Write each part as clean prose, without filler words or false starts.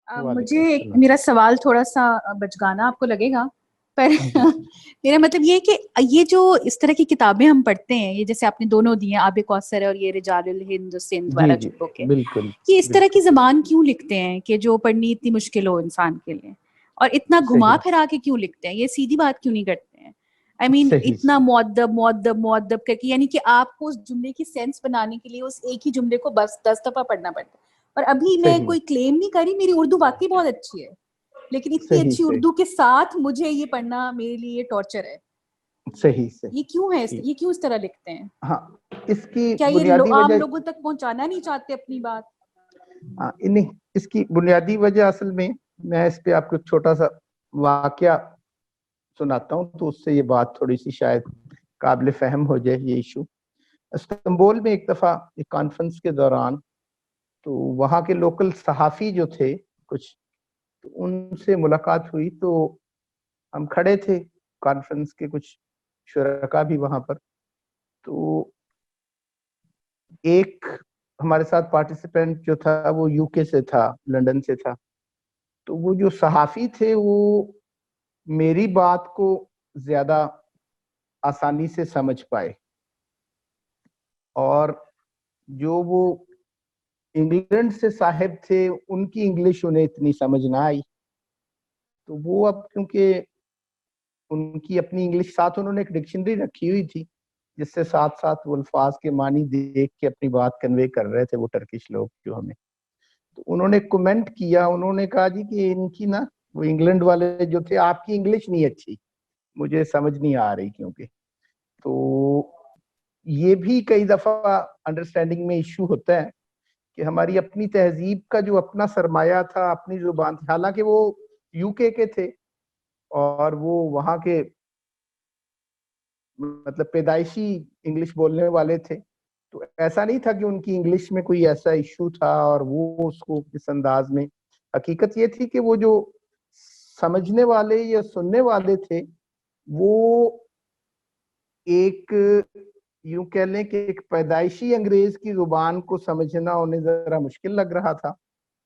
مجھے वालेकुम सलाम। मेरा सवाल थोड़ा सा बचगाना आपको लगेगा, पर जी मेरा मतलब ये है कि ये जो इस तरह की किताबें हम पढ़ते हैं, ये जैसे आपने दोनों दी हैं, आब कौसर है और ये रिजालुल हिंद सिंध जी वाला जी जो बुक है, बिल्कुल ये इस तरह की बिल्कुल जबान क्यों लिखते हैं कि जो पढ़नी इतनी मुश्किल हो इंसान के लिए, और इतना घुमा सही फिरा के क्यों लिखते हैं, ये सीधी बात क्यों नहीं करते हैं? आई मीन सही इतना सही मुअद्दब मुअद्दब मुअद्दब करके, यानी कि आपको उस जुमले की सेंस बनाने के लिए उस एक ही जुमले को बस 10 दफा पढ़ना पड़ता है। और अभी मैं सही कोई क्लेम नहीं कर रही, मेरी उर्दू वाकई बहुत अच्छी है, लेकिन इतनी सही अच्छी सही उर्दू के साथ मुझे ये पढ़ना मेरे लिए टॉर्चर है। सही सही ये क्यों है, ठीक। ये क्यों इस तरह लिखते हैं? हाँ, इसकी क्या ये बुनियादी आम वजह, लोगों तक पहुंचाना नहीं चाहते अपनी बात? हाँ नहीं, इसकी बुनियादी वजह असल में मैं इस पे आपको एक छोटा सा वाकया सुनाता हूँ, तो उससे ये बात थोड़ी सी शायद काबिल फहम हो जाए ये इशू। इस्तांबुल में एक दफ़ा एक कॉन्फ्रेंस के दौरान, तो वहाँ के लोकल सहाफ़ी जो थे कुछ, तो उनसे मुलाकात हुई। तो हम खड़े थे, कॉन्फ्रेंस के कुछ शुरका भी वहाँ पर। तो एक हमारे साथ पार्टिसिपेंट जो था वो यूके से था, लंदन से था। तो वो जो सहाफ़ी थे वो मेरी बात को ज़्यादा आसानी से समझ पाए, और जो वो इंग्लैंड से साहिब थे उनकी इंग्लिश उन्हें इतनी समझ ना आई। तो वो अब क्योंकि उनकी अपनी इंग्लिश साथ, उन्होंने एक डिक्शनरी रखी हुई थी जिससे साथ साथ वो अल्फाज के मानी देख के अपनी बात कन्वे कर रहे थे वो टर्किश लोग जो हमें। तो उन्होंने कमेंट किया, उन्होंने कहा जी कि इनकी ना, वो इंग्लैंड वाले जो थे, आपकी इंग्लिश नहीं अच्छी, मुझे समझ नहीं आ रही। क्योंकि तो ये भी कई दफा अंडरस्टैंडिंग में इशू होता है कि हमारी अपनी तहजीब का जो अपना सरमाया था, अपनी जुबान थी, हालांकि वो यूके के थे और वो वहाँ के मतलब पैदाइशी इंग्लिश बोलने वाले थे। तो ऐसा नहीं था कि उनकी इंग्लिश में कोई ऐसा इशू था और वो उसको इस अंदाज में, हकीकत ये थी कि वो जो समझने वाले या सुनने वाले थे वो एक, यूं कह लें कि एक पैदाइशी अंग्रेज की जुबान को समझना उन्हें जरा मुश्किल लग रहा था,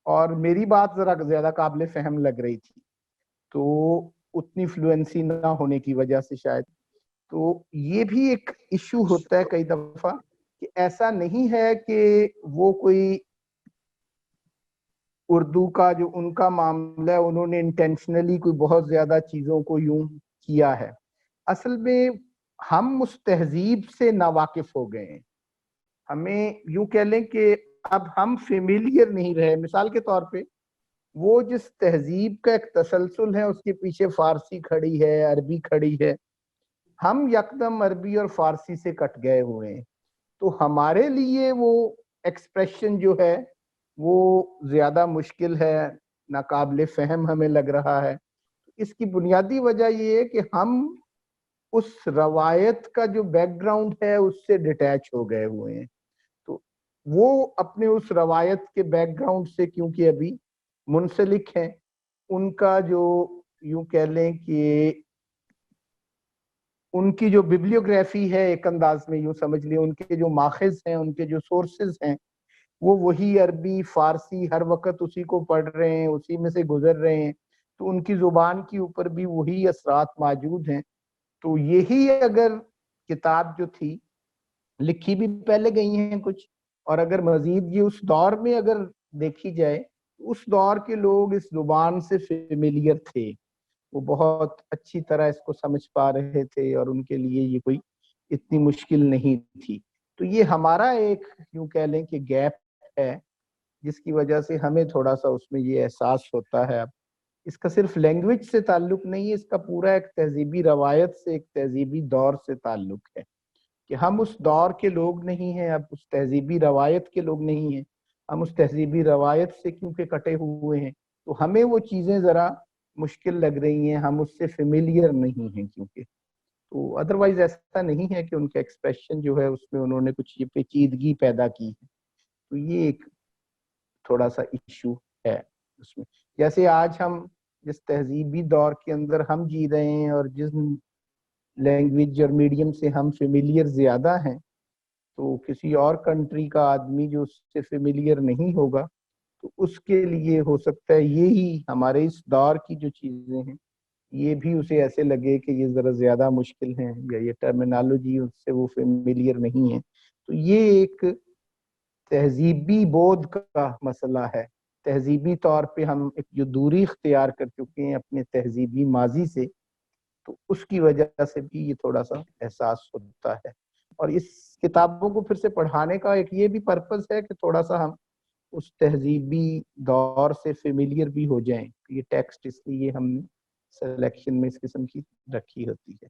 और मेरी बात जरा ज्यादा काबिल फहम लग रही थी, तो उतनी फ्लुएंसी ना होने की वजह से शायद। तो ये भी एक इशू होता है कई दफा कि ऐसा नहीं है कि वो कोई उर्दू का जो उनका मामला है उन्होंने इंटेंशनली कोई बहुत ज्यादा चीजों को यूं किया है। असल में हम उस तहजीब से नावाकिफ हो गए हैं। हमें यूं कह लें कि अब हम फेमिलियर नहीं रहे। मिसाल के तौर पे वो जिस तहजीब का एक तसलसल है, उसके पीछे फारसी खड़ी है, अरबी खड़ी है, हम यकदम अरबी और फारसी से कट गए हुए हैं। तो हमारे लिए वो एक्सप्रेशन जो है वो ज्यादा मुश्किल है, नाकाबिले फहम हमें लग रहा है। इसकी बुनियादी वजह ये है कि हम उस रवायत का जो बैकग्राउंड है उससे डिटैच हो गए हुए हैं। तो वो अपने उस रवायत के बैकग्राउंड से क्योंकि अभी मुंसलिक हैं, उनका जो यूं कह लें कि उनकी जो बिब्लियोग्राफी है, एक अंदाज में यूं समझ लिया, उनके जो माखिज हैं, उनके जो सोर्सेज हैं, वो वही अरबी फारसी हर वक्त उसी को पढ़ रहे हैं, उसी में से गुजर रहे हैं। तो उनकी जुबान के ऊपर भी वही असरात मौजूद हैं। तो यही अगर किताब जो थी, लिखी भी पहले गई हैं कुछ, और अगर मजीद ये उस दौर में अगर देखी जाए, उस दौर के लोग इस जुबान से फेमिलियर थे, वो बहुत अच्छी तरह इसको समझ पा रहे थे और उनके लिए ये कोई इतनी मुश्किल नहीं थी। तो ये हमारा एक यूं कह लें कि गैप है जिसकी वजह से हमें थोड़ा सा उसमें ये एहसास होता है। अब इसका सिर्फ लैंग्वेज से ताल्लुक नहीं है, इसका पूरा एक तहजीबी रवायत से, एक तहजीबी दौर से ताल्लुक है कि हम उस दौर के लोग नहीं हैं, अब उस तहजीबी रवायत के लोग नहीं हैं। हम उस तहजीबी रवायत से क्योंकि कटे हुए हैं, तो हमें वो चीज़ें ज़रा मुश्किल लग रही हैं, हम उससे फेमिलियर नहीं हैं क्योंकि। तो अदरवाइज ऐसा नहीं है कि उनका एक्सप्रेशन जो है उसमें उन्होंने कुछ ये पेचीदगी पैदा की है। तो ये एक थोड़ा सा इशू है उसमें। जैसे आज हम जिस तहजीबी दौर के अंदर हम जी रहे हैं और जिस लैंग्वेज और मीडियम से हम फेमिलियर ज्यादा हैं, तो किसी और कंट्री का आदमी जो उससे फेमिलियर नहीं होगा, تو اس کے لیے ہو سکتا ہے یہی ہمارے اس دور کی جو چیزیں ہیں یہ بھی اسے ایسے لگے کہ یہ ذرا زیادہ مشکل ہیں یا یہ ٹرمینالوجی اس سے وہ فیملیئر نہیں ہے. تو یہ ایک تہذیبی بود کا مسئلہ ہے. تہذیبی طور پہ ہم ایک جو دوری اختیار کر چکے ہیں اپنے تہذیبی ماضی سے, تو اس کی وجہ سے بھی یہ تھوڑا سا احساس ہوتا ہے. اور اس کتابوں کو پھر سے پڑھانے کا ایک یہ بھی پرپس ہے کہ تھوڑا سا ہم اس تہذیبی دور سے فیملیئر بھی ہو جائیں. یہ ٹیکسٹ اس لیے ہم نے سلیکشن میں اس قسم کی رکھی ہوتی ہے.